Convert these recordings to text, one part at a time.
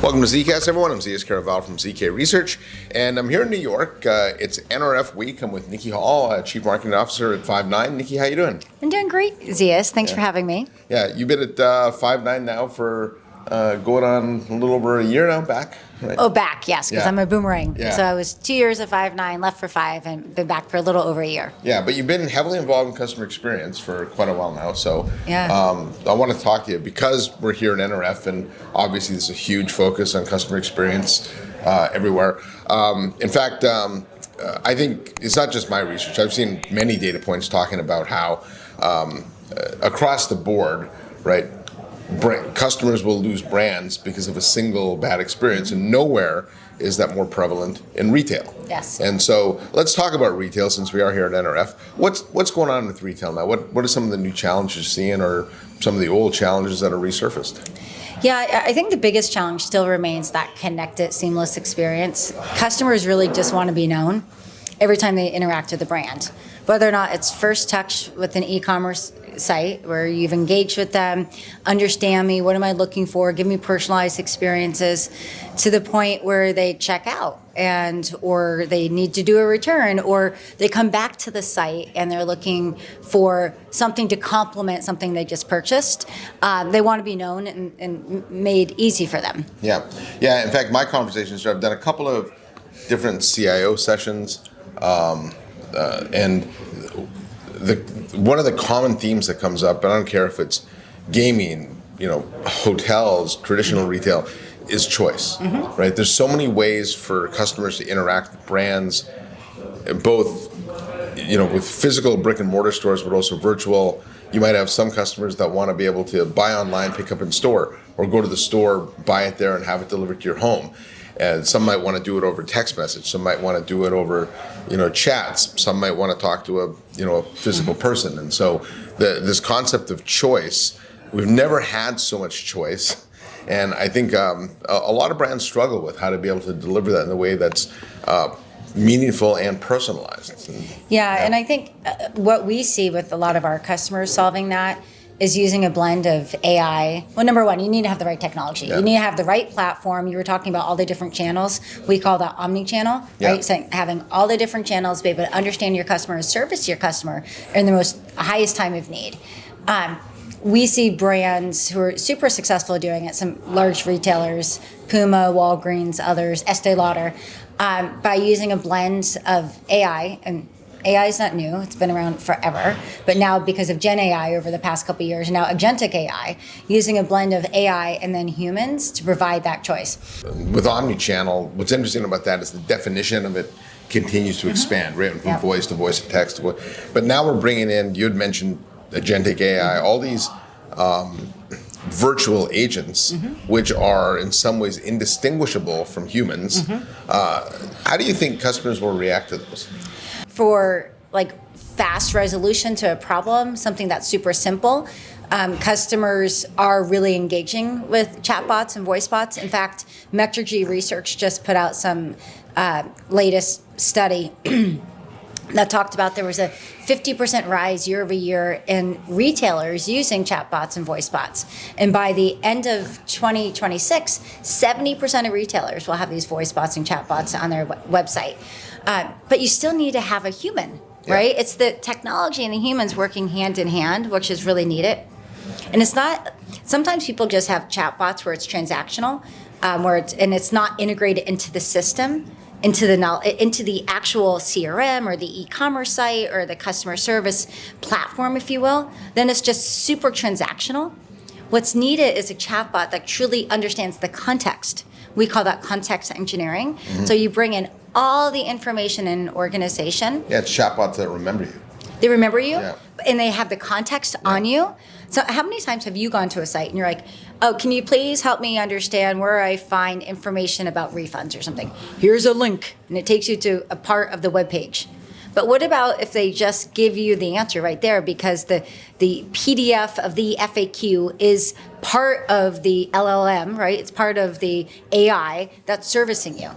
Welcome to ZKast, everyone. I'm ZS Caraval from ZK Research, and I'm here in New York. It's NRF week. I'm with Niki Hall, Chief Marketing Officer at Five9. Niki, how you doing? I'm doing great, ZS. Thanks for having me. Yeah, you've been at Five9 now for going on a little over a year now, back, right? Oh, back, yes, because I'm a boomerang. Yeah. So I was 2 years at Five9, left for 5, and been back for a little over a year. Yeah, but you've been heavily involved in customer experience for quite a while now. So Yeah. I want to talk to you because we're here in NRF, and obviously there's a huge focus on customer experience everywhere. In fact, I think it's not just my research. I've seen many data points talking about how across the board, right, customers will lose brands because of a single bad experience, and nowhere is that more prevalent in retail. Yes. And so let's talk about retail since we are here at NRF. What's going on with retail now? What are some of the new challenges you're seeing, or some of the old challenges that are resurfaced? Yeah, I think the biggest challenge still remains that connected, seamless experience. Customers really just want to be known every time they interact with the brand. Whether or not it's first touch with an e-commerce site where you've engaged with them, understand me, what am I looking for, give me personalized experiences, to the point where they check out or they need to do a return, or they come back to the site and they're looking for something to complement something they just purchased. They want to be known and made easy for them. Yeah. In fact, my conversations, I've done a couple of different CIO sessions, and one of the common themes that comes up, and I don't care if it's gaming, hotels, traditional retail, is choice, right? There's so many ways for customers to interact with brands, both, with physical brick and mortar stores, but also virtual. You might have some customers that want to be able to buy online, pick up in store, or go to the store, buy it there, and have it delivered to your home. And some might want to do it over text message. Some might want to do it over, chats. Some might want to talk to a physical person. And so this concept of choice, we've never had so much choice. And I think a lot of brands struggle with how to be able to deliver that in a way that's meaningful and personalized. And I think what we see with a lot of our customers solving that is using a blend of AI. Well, number one, you need to have the right technology. Yeah. You need to have the right platform. You were talking about all the different channels. We call that omni-channel, right? So having all the different channels, be able to understand your customer and service your customer in the highest time of need. We see brands who are super successful doing it, some large retailers, Puma, Walgreens, others, Estee Lauder, by using a blend of AI, and AI is not new, it's been around forever, but now because of Gen AI over the past couple of years, now agentic AI, using a blend of AI and then humans to provide that choice. With omni-channel, what's interesting about that is the definition of it continues to expand, right? From voice to voice to text to voice. But now we're bringing in, you had mentioned agentic AI, all these virtual agents, which are in some ways indistinguishable from humans. How do you think customers will react to those? For fast resolution to a problem, something that's super simple, customers are really engaging with chatbots and voice bots. In fact, Metrigy Research just put out some latest study that talked about there was a 50% rise year over year in retailers using chatbots and voice bots. And by the end of 2026, 70% of retailers will have these voice bots and chatbots on their website. But you still need to have a human, right? It's the technology and the humans working hand in hand, which is really needed. And it's not, sometimes people just have chatbots where it's transactional, and it's not integrated into the system, into the actual CRM or the e-commerce site or the customer service platform, if you will. Then it's just super transactional. What's needed is a chatbot that truly understands the context. We call that context engineering. So you bring in all the information in an organization. Yeah, it's chatbots that remember you. They remember you, and they have the context on you. So how many times have you gone to a site and you're like, oh, can you please help me understand where I find information about refunds or something? Here's a link, and it takes you to a part of the web page. But what about if they just give you the answer right there, because the PDF of the FAQ is part of the LLM, right? It's part of the AI that's servicing you.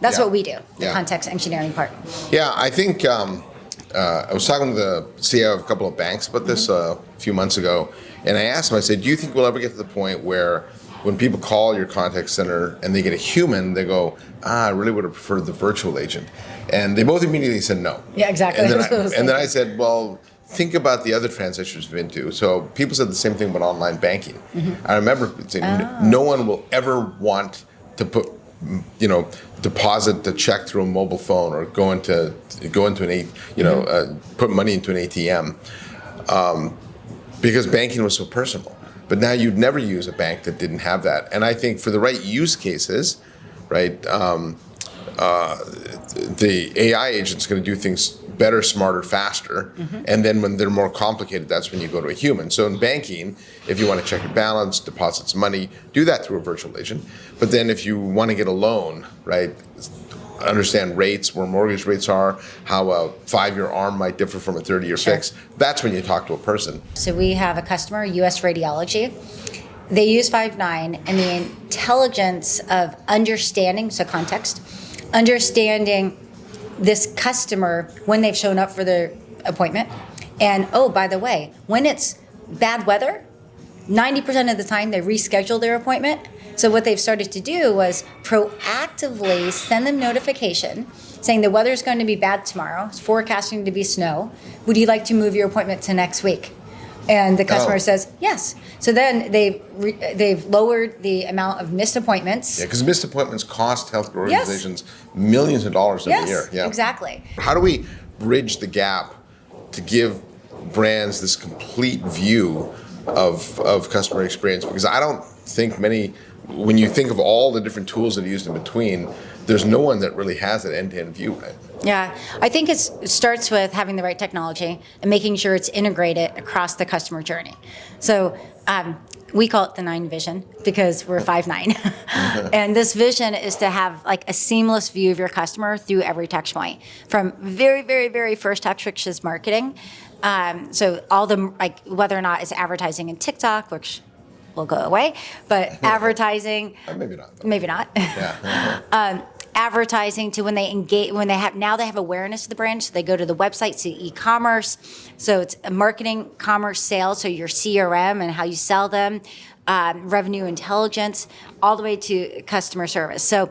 That's what we do, the context engineering part. Yeah, I think I was talking to the CEO of a couple of banks about this a few months ago, and I asked him, I said, do you think we'll ever get to the point where when people call your contact center and they get a human, they go, I really would have preferred the virtual agent. And they both immediately said no. Yeah, exactly. And then I said, well, think about the other transactions we've been to. So people said the same thing about online banking. I remember saying, no one will ever want to put, deposit the check through a mobile phone or go into an put money into an ATM, because banking was so personal. But now you'd never use a bank that didn't have that. And I think for the right use cases, right, the AI agent's going to do things better, smarter, faster. And then when they're more complicated, that's when you go to a human. So in banking, if you want to check your balance, deposit some money, do that through a virtual agent. But then if you want to get a loan, right, understand rates, where mortgage rates are, how a 5-year ARM might differ from a 30-year fix, that's when you talk to a person. So we have a customer, US Radiology. They use Five9 and the intelligence of understanding, so context, understanding this customer when they've shown up for their appointment. And oh, by the way, when it's bad weather, 90% of the time they reschedule their appointment. So what they've started to do was proactively send them notification saying the weather's going to be bad tomorrow, it's forecasting to be snow. Would you like to move your appointment to next week? And the customer says yes. So then they've lowered the amount of missed appointments. Yeah, because missed appointments cost healthcare organizations millions of dollars every year. Yeah, exactly. How do we bridge the gap to give brands this complete view of customer experience? Because I don't think when you think of all the different tools that are used in between, there's no one that really has that end-to-end view, right? Yeah, I think it starts with having the right technology and making sure it's integrated across the customer journey. So we call it the 9 vision because we're Five9. And this vision is to have like a seamless view of your customer through every touch point, from very, very, very first touch, which is marketing. So all the, like, whether or not it's advertising in TikTok, which will go away, but advertising. Maybe not. Maybe not. Yeah. Advertising to when they engage, now they have awareness of the brand, so they go to the website, see e-commerce. So it's a marketing, commerce, sales, so your CRM and how you sell them, revenue intelligence, all the way to customer service. So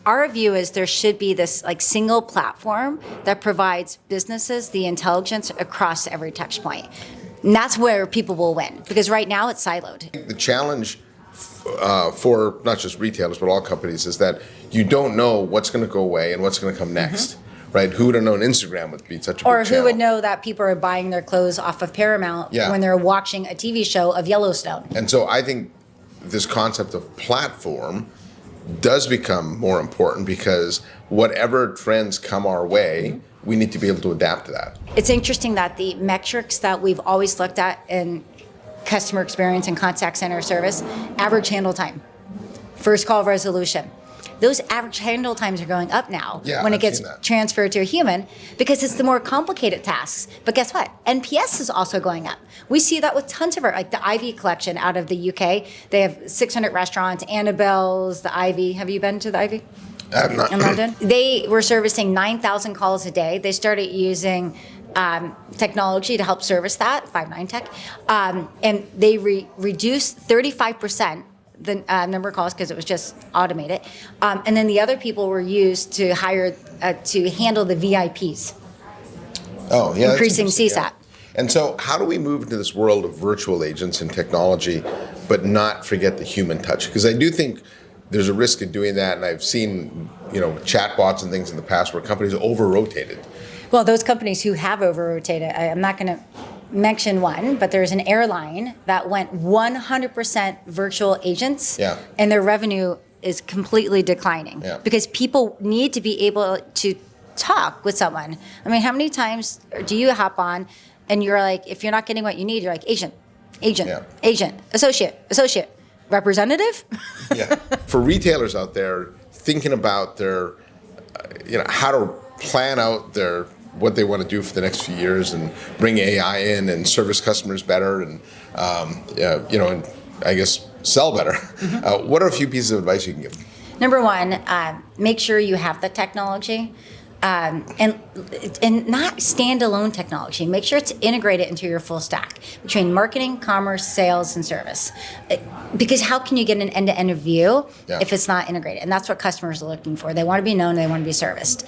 our view is there should be this like single platform that provides businesses the intelligence across every touch point. And that's where people will win, because right now it's siloed. The challenge for not just retailers, but all companies is that you don't know what's going to go away and what's going to come next, right? Who would have known Instagram would be such a big Or who channel? would know that people are buying their clothes off of Paramount when they're watching a TV show of Yellowstone? And so I think this concept of platform does become more important, because whatever trends come our way, we need to be able to adapt to that. It's interesting that the metrics that we've always looked at in customer experience and contact center service, average handle time, first call resolution, those average handle times are going up now when it gets transferred to a human, because it's the more complicated tasks. But guess what? NPS is also going up. We see that with tons of like the Ivy collection out of the UK. They have 600 restaurants, Annabelle's, the Ivy. Have you been to the Ivy? I'm not. In London? They were servicing 9,000 calls a day. They started using technology to help service that, Five9 tech, and they reduced 35% the number of calls because it was just automated. And then the other people were used to hire to handle the VIPs. Oh, yeah. Increasing CSAT. Yeah. And so how do we move into this world of virtual agents and technology, but not forget the human touch? Because I do think there's a risk of doing that, and I've seen chatbots and things in the past where companies over-rotated. Well, those companies who have over-rotated, I'm not going to mention one, but there's an airline that went 100% virtual agents, and their revenue is completely declining because people need to be able to talk with someone. I mean, how many times do you hop on and you're like, if you're not getting what you need, you're like, agent, associate, representative? Yeah. For retailers out there thinking about their, how to plan out what they want to do for the next few years and bring AI in and service customers better and, and I guess sell better. What are a few pieces of advice you can give? Number one, make sure you have the technology. and not standalone technology. Make sure it's integrated into your full stack between marketing, commerce, sales, and service. Because how can you get an end-to-end view if it's not integrated? And that's what customers are looking for. They want to be known, they want to be serviced.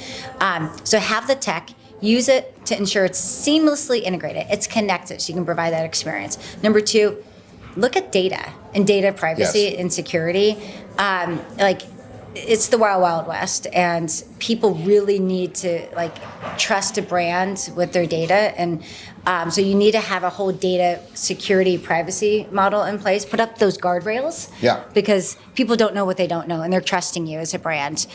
So have the tech, use it to ensure it's seamlessly integrated. It's connected, so you can provide that experience. Number two, look at data and data privacy and security. It's the wild, wild west, and people really need to trust a brand with their data, and so you need to have a whole data security privacy model in place. Put up those guardrails, because people don't know what they don't know, and they're trusting you as a brand.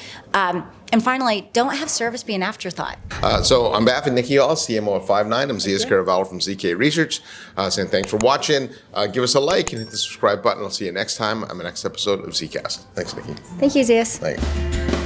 And finally, don't have service be an afterthought. So on behalf of Niki Hall, CMO of Five9, I'm Zias Caravallo from ZK Research, saying thanks for watching. Give us a like and hit the subscribe button. I'll see you next time on the next episode of ZKast. Thanks, Niki. Thank you, Zias. Thank you.